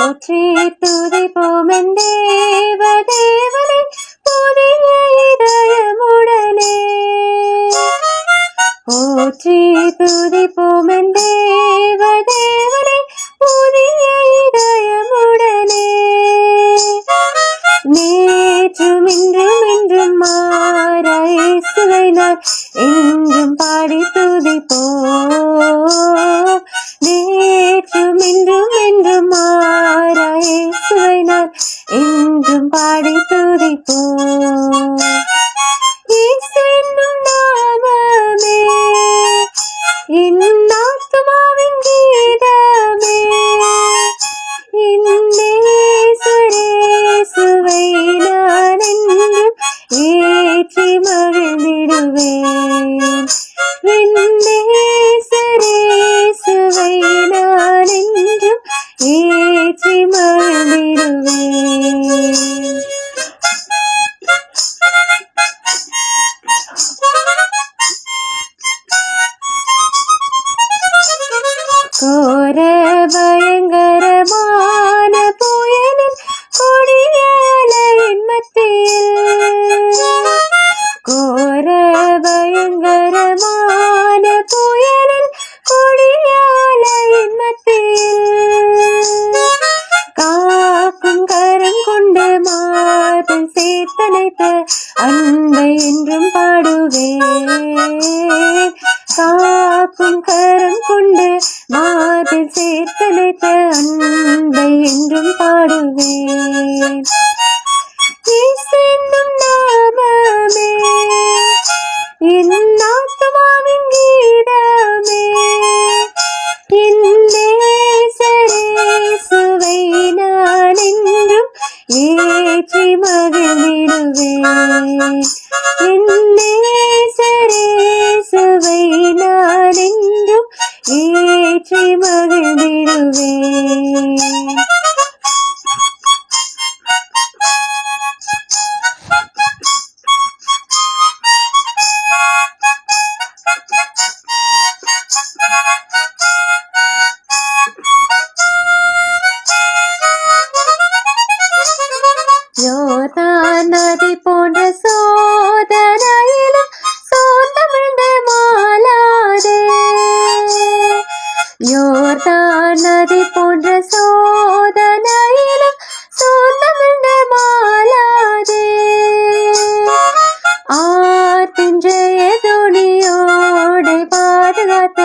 போற்றி துதிப்போம் தேவ தேவனை புதிய இதயமுடனே. போற்றி துதிப்போம் தேவ தேவனை புதிய இதயமுடனே. நேற்றும் இன்றும் என்றும் மாறா இயேசுவை நான் என்றும் பாடி துதிப்போம். நேற்றும் இன்றும் என்றும் மாறா இயேசுவை நான் என்றும் பாடி துதிப்போம். இயேசு என்னும் நாமமே என் ஆத்துமாவின் கீதமே. என் நேசரேசுவை நான் என்றும் ஏற்றி மகிழ்ந்திடுவேன். என் நேசரேசுவை நான் என்றும் ஏற்றி மகிழ்ந்திடுவேன். கோர பயங்கரமான புயலின் கொடிய அலையின் மத்தியில், கோர பயங்கரமான புயலில் கொடிய அலையின் மத்தியில், காக்கும் கரம் கொண்டு மாதம் சேர்த்தனைத்த அன்பை என்றும் பாடுவேன். காக்கும் கரம் கொண்டு மாதம் சேர்த்தனைத்த அன்பை என்றும் பாடுவேன். இயேசு என்னும் நாமமே என் ஆத்துமாவின் கீதமே. என் நேசரேசுவை நான் என்றும் ஏற்றி மகிழ்ந்திடுவேன். என் நேசரேசுவை நான் என்றும் ஏற்றி மகிழ்ந்திடுவேன். யோர்தான் நதி போன்ற சோதனையிலும் சோர்ந்தமிழ்ந்து மாளாதே. யோர்தான் நதி போன்ற சோதனையிலும் சோர்ந்தமிழ்ந்து மாளாதே. ஆர்த்தின் ஜெயதொனியோடை பாதுகாத்த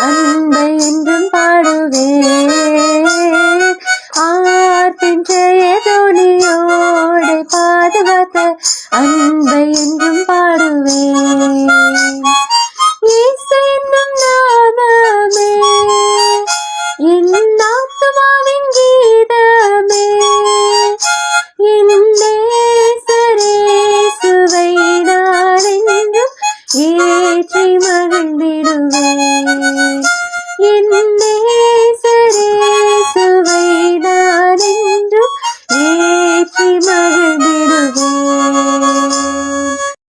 அன்பை என்றும் பாடுவேன். ஆர்த்தின் ஜெயதொனியோடை பாதுகாத்த அன்பை என்றும் பாடுவேன். இயேசு என்னும் நாமமே என் ஆத்துமாவின் கீதமே. என் நேசரேசுவை நான் என்றும்